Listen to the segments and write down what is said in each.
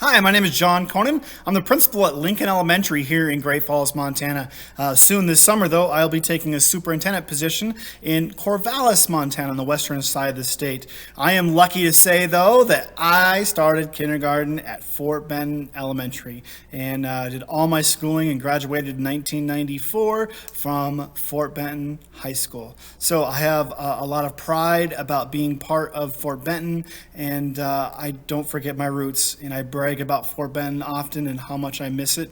Hi, my name is Jon Konen. I'm the principal at Lincoln Elementary here in Great Falls, Montana. Soon this summer, though, I'll be taking a superintendent position in Corvallis, Montana, on the western side of the state. I am lucky to say, though, that I started kindergarten at Fort Benton Elementary and did all my schooling and graduated in 1994 from Fort Benton High School. So I have a lot of pride about being part of Fort Benton, and I don't forget my roots, and I brag about Fort Benton often and how much I miss it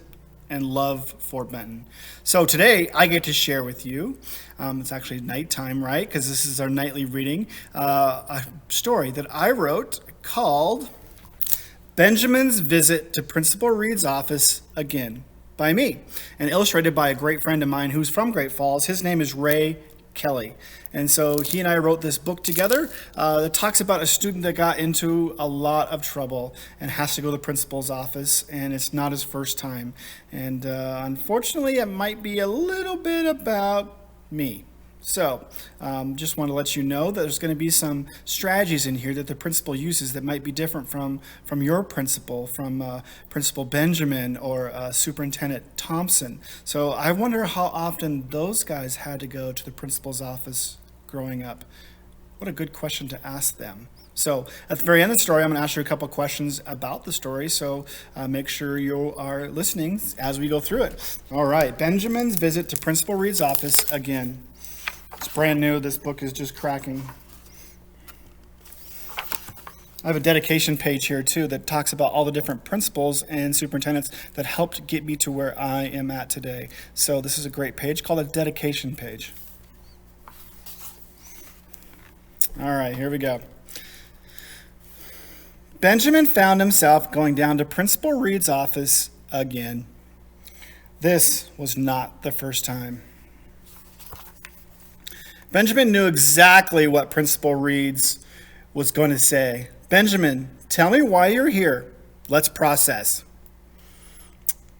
and love Fort Benton. So today I get to share with you, it's actually nighttime, right? Because this is our nightly reading, a story that I wrote called Benjamin's Visit to Principal Reed's Office Again by me, and illustrated by a great friend of mine who's from Great Falls. His name is Ray Kelly. And so he and I wrote this book together that talks about a student that got into a lot of trouble and has to go to the principal's office, and it's not his first time. And unfortunately, it might be a little bit about me. So just want to let you know that there's going to be some strategies in here that the principal uses that might be different from your principal, from Principal Benjamin or Superintendent Thompson. So I wonder how often those guys had to go to the principal's office growing up. What a good question to ask them. So at the very end of the story, I'm going to ask you a couple questions about the story, so make sure you are listening as we go through it. All right, Benjamin's Visit to Principal Reed's Office Again. It's brand new. This book is just cracking. I have a dedication page here too that talks about all the different principals and superintendents that helped get me to where I am at today. So this is a great page called a dedication page. All right, here we go. Benjamin found himself going down to Principal Reed's office again. This was not the first time. Benjamin knew exactly what Principal Reed's was going to say. Benjamin, tell me why you're here. Let's process.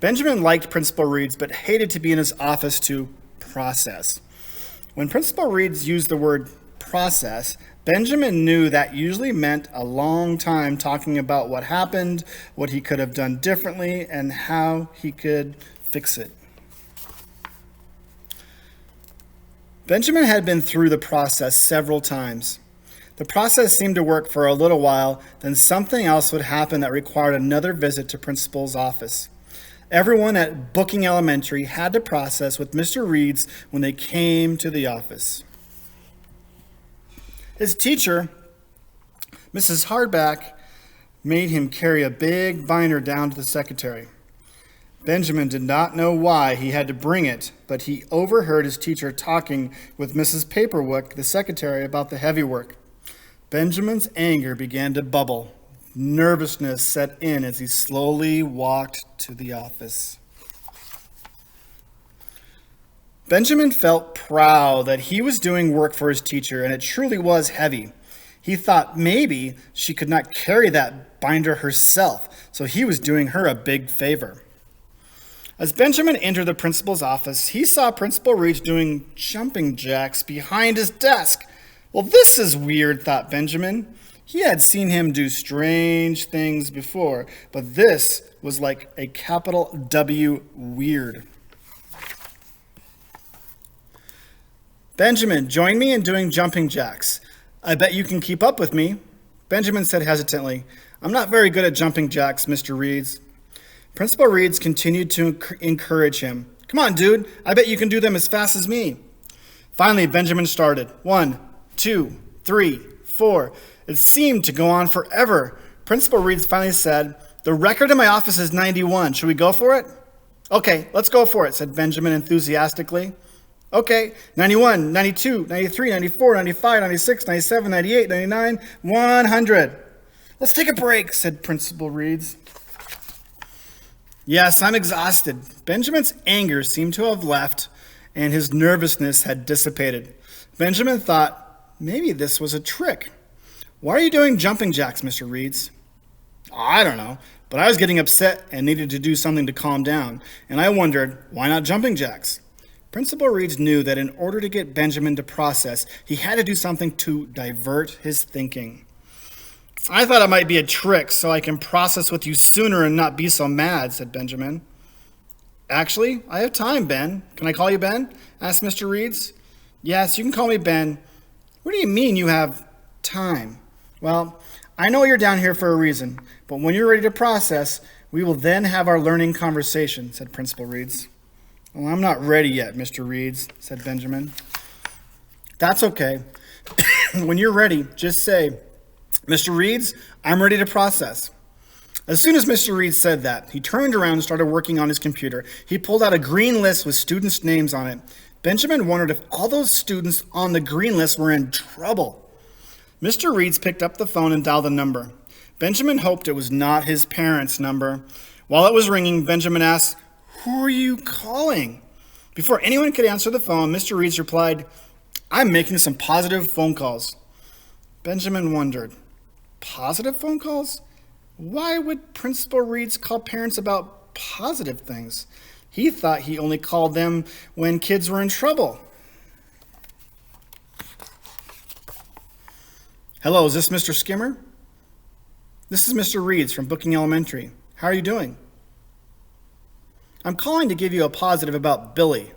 Benjamin liked Principal Reed's but hated to be in his office to process. When Principal Reed's used the word process, Benjamin knew that usually meant a long time talking about what happened, what he could have done differently, and how he could fix it. Benjamin had been through the process several times. The process seemed to work for a little while, then something else would happen that required another visit to principal's office. Everyone at Booking Elementary had to process with Mr. Reed's when they came to the office. His teacher, Mrs. Hardback, made him carry a big binder down to the secretary. Benjamin did not know why he had to bring it, but he overheard his teacher talking with Mrs. Paperwick, the secretary, about the heavy work. Benjamin's anger began to bubble. Nervousness set in as he slowly walked to the office. Benjamin felt proud that he was doing work for his teacher, and it truly was heavy. He thought maybe she could not carry that binder herself, so he was doing her a big favor. As Benjamin entered the principal's office, he saw Principal Reed doing jumping jacks behind his desk. Well, this is weird, thought Benjamin. He had seen him do strange things before, but this was like a capital W weird. Benjamin, join me in doing jumping jacks. I bet you can keep up with me. Benjamin said hesitantly, I'm not very good at jumping jacks, Mr. Reeds. Principal Reeds continued to encourage him. Come on, dude. I bet you can do them as fast as me. Finally, Benjamin started. 1, 2, 3, 4. It seemed to go on forever. Principal Reeds finally said, the record in my office is 91. Should we go for it? Okay, let's go for it, said Benjamin enthusiastically. Okay, 91, 92, 93, 94, 95, 96, 97, 98, 99, 100. Let's take a break, said Principal Reeds. Yes, I'm exhausted. Benjamin's anger seemed to have left, and his nervousness had dissipated. Benjamin thought, maybe this was a trick. Why are you doing jumping jacks, Mr. Reeds? I don't know, but I was getting upset and needed to do something to calm down, and I wondered, why not jumping jacks? Principal Reeds knew that in order to get Benjamin to process, he had to do something to divert his thinking. I thought it might be a trick so I can process with you sooner and not be so mad, said Benjamin. Actually, I have time, Ben. Can I call you Ben? Asked Mr. Reeds. Yes, you can call me Ben. What do you mean you have time? Well, I know you're down here for a reason, but when you're ready to process, we will then have our learning conversation, said Principal Reeds. Well, I'm not ready yet, Mr. Reeds, said Benjamin. That's okay. When you're ready, just say, Mr. Reeds, I'm ready to process. As soon as Mr. Reeds said that, he turned around and started working on his computer. He pulled out a green list with students' names on it. Benjamin wondered if all those students on the green list were in trouble. Mr. Reeds picked up the phone and dialed the number. Benjamin hoped it was not his parents' number. While it was ringing, Benjamin asked, "Who are you calling?" Before anyone could answer the phone, Mr. Reeds replied, "I'm making some positive phone calls." Benjamin wondered, positive phone calls? Why would Principal Reeds call parents about positive things? He thought he only called them when kids were in trouble. Hello, is this Mr. Skimmer? This is Mr. Reeds from Booking Elementary. How are you doing? I'm calling to give you a positive about Billy.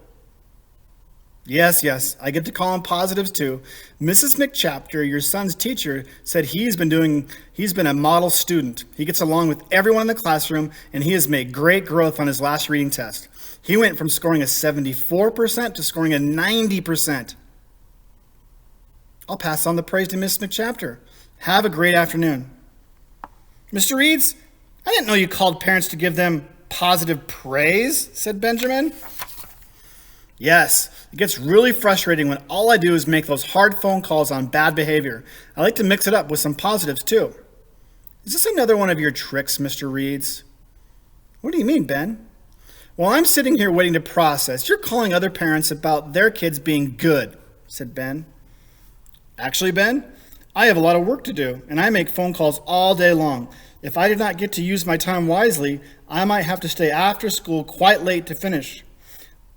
Yes, I get to call him positives too. Mrs. McChapter, your son's teacher, said he's been a model student. He gets along with everyone in the classroom, and he has made great growth on his last reading test. He went from scoring a 74% to scoring a 90%. I'll pass on the praise to Miss McChapter. Have a great afternoon. Mr. Reeds, I didn't know you called parents to give them positive praise, said Benjamin. Yes, it gets really frustrating when all I do is make those hard phone calls on bad behavior. I like to mix it up with some positives too. Is this another one of your tricks, Mr. Reeds? What do you mean, Ben? While I'm sitting here waiting to process, you're calling other parents about their kids being good, said Ben. Actually, Ben, I have a lot of work to do, and I make phone calls all day long. If I do not get to use my time wisely, I might have to stay after school quite late to finish.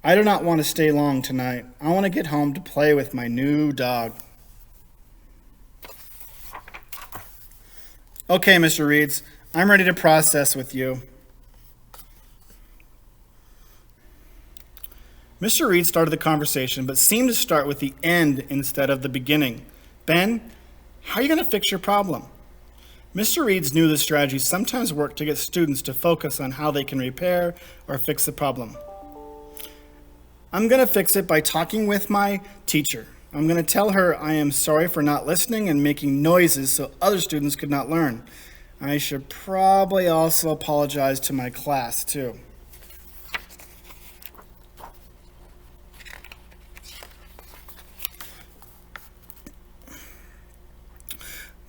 I do not want to stay long tonight. I want to get home to play with my new dog. Okay, Mr. Reeds, I'm ready to process with you. Mr. Reeds started the conversation, but seemed to start with the end instead of the beginning. Ben, how are you going to fix your problem? Mr. Reeds knew this strategy sometimes worked to get students to focus on how they can repair or fix the problem. I'm going to fix it by talking with my teacher. I'm going to tell her I am sorry for not listening and making noises so other students could not learn. I should probably also apologize to my class, too.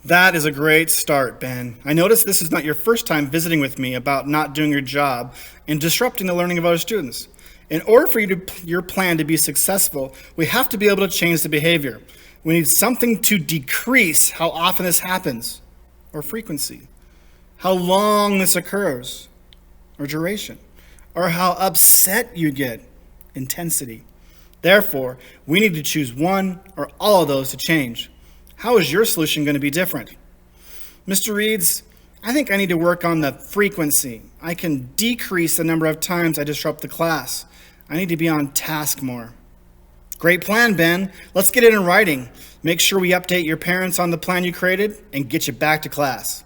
That is a great start, Ben. I notice this is not your first time visiting with me about not doing your job and disrupting the learning of other students. In order for your plan to be successful, we have to be able to change the behavior. We need something to decrease how often this happens, or frequency, how long this occurs, or duration, or how upset you get, intensity. Therefore, we need to choose one or all of those to change. How is your solution going to be different? Mr. Reeds, I think I need to work on the frequency. I can decrease the number of times I disrupt the class. I need to be on task more. Great plan, Ben. Let's get it in writing. Make sure we update your parents on the plan you created and get you back to class.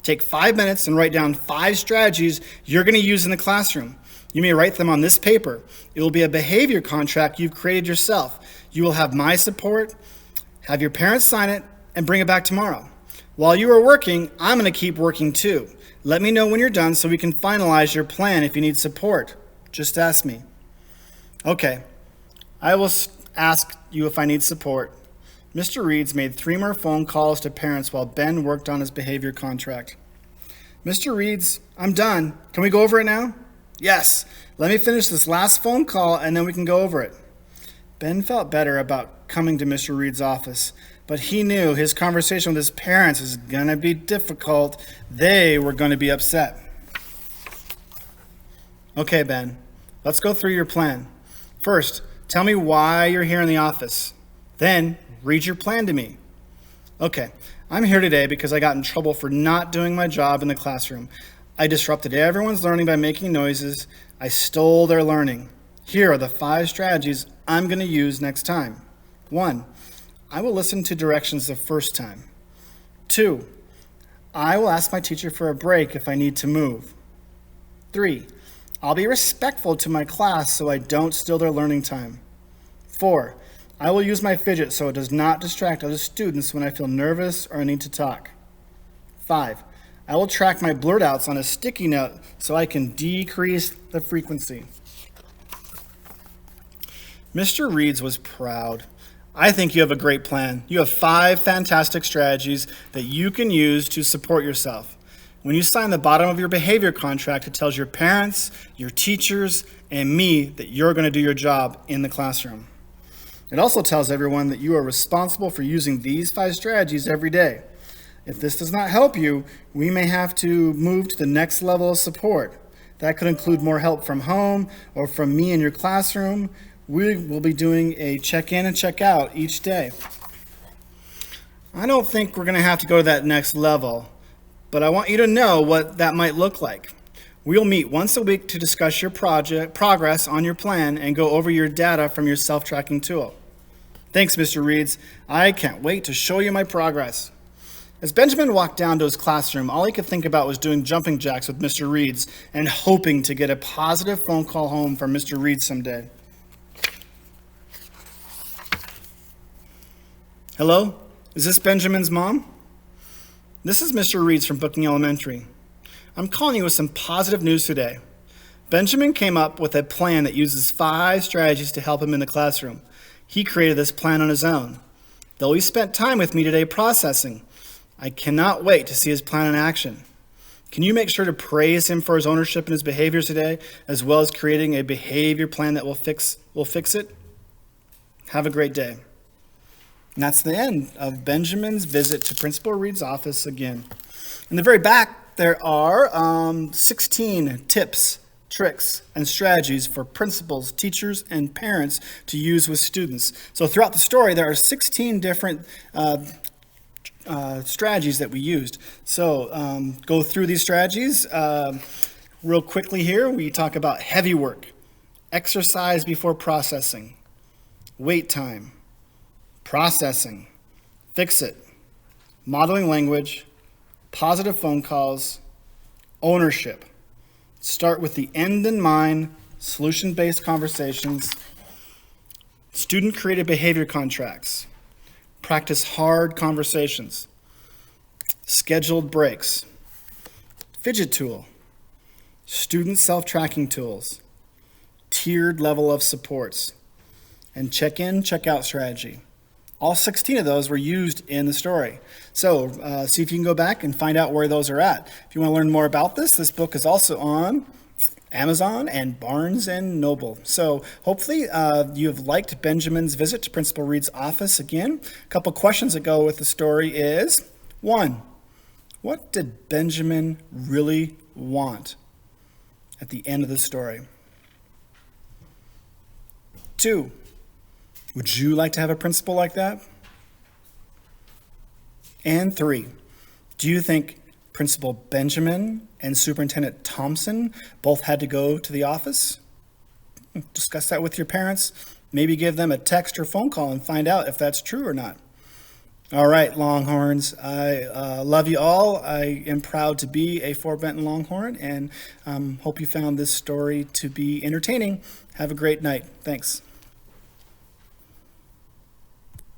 Take 5 minutes and write down 5 strategies you're going to use in the classroom. You may write them on this paper. It will be a behavior contract you've created yourself. You will have my support. Have your parents sign it and bring it back tomorrow. While you are working, I'm going to keep working too. Let me know when you're done so we can finalize your plan if you need support. Just ask me. Okay, I will ask you if I need support. Mr. Reeds made 3 more phone calls to parents while Ben worked on his behavior contract. Mr. Reeds, I'm done. Can we go over it now? Yes, let me finish this last phone call and then we can go over it. Ben felt better about coming to Mr. Reeds' office, but he knew his conversation with his parents was going to be difficult. They were going to be upset. Okay, Ben, let's go through your plan. First, tell me why you're here in the office. Then, read your plan to me. Okay, I'm here today because I got in trouble for not doing my job in the classroom. I disrupted everyone's learning by making noises. I stole their learning. Here are the 5 strategies I'm going to use next time. 1. I will listen to directions the first time. 2. I will ask my teacher for a break if I need to move. 3. I'll be respectful to my class so I don't steal their learning time. 4. I will use my fidget so it does not distract other students when I feel nervous or I need to talk. 5. I will track my blurt outs on a sticky note so I can decrease the frequency. Mr. Reeds was proud. I think you have a great plan. You have 5 fantastic strategies that you can use to support yourself. When you sign the bottom of your behavior contract, it tells your parents, your teachers, and me that you're going to do your job in the classroom. It also tells everyone that you are responsible for using these 5 strategies every day. If this does not help you, we may have to move to the next level of support. That could include more help from home or from me in your classroom. We will be doing a check-in and check-out each day. I don't think we're going to have to go to that next level, but I want you to know what that might look like. We'll meet once a week to discuss your progress on your plan and go over your data from your self-tracking tool. Thanks, Mr. Reeds. I can't wait to show you my progress. As Benjamin walked down to his classroom, all he could think about was doing jumping jacks with Mr. Reeds and hoping to get a positive phone call home from Mr. Reeds someday. Hello? Is this Benjamin's mom? This is Mr. Reeds from Booking Elementary. I'm calling you with some positive news today. Benjamin came up with a plan that uses 5 strategies to help him in the classroom. He created this plan on his own. Though he spent time with me today processing, I cannot wait to see his plan in action. Can you make sure to praise him for his ownership and his behaviors today, as well as creating a behavior plan that will fix it? Have a great day. And that's the end of Benjamin's visit to Principal Reed's office again. In the very back, there are 16 tips, tricks, and strategies for principals, teachers, and parents to use with students. So throughout the story, there are 16 different strategies that we used. So go through these strategies real quickly here. We talk about heavy work, exercise before processing, wait time, processing, fix it, modeling language, positive phone calls, ownership. Start with the end in mind, solution-based conversations, student-created behavior contracts, practice hard conversations, scheduled breaks, fidget tool, student self-tracking tools, tiered level of supports, and check-in, check-out strategy. All 16 of those were used in the story. So see if you can go back and find out where those are at. If you want to learn more about this book is also on Amazon and Barnes and Noble. So hopefully you have liked Benjamin's visit to Principal Reed's office again. A couple questions that go with the story is, 1, what did Benjamin really want at the end of the story? 2, would you like to have a principal like that? And 3, do you think Principal Benjamin and Superintendent Thompson both had to go to the office? Discuss that with your parents. Maybe give them a text or phone call and find out if that's true or not. All right, Longhorns, I love you all. I am proud to be a Fort Benton Longhorn and hope you found this story to be entertaining. Have a great night. Thanks.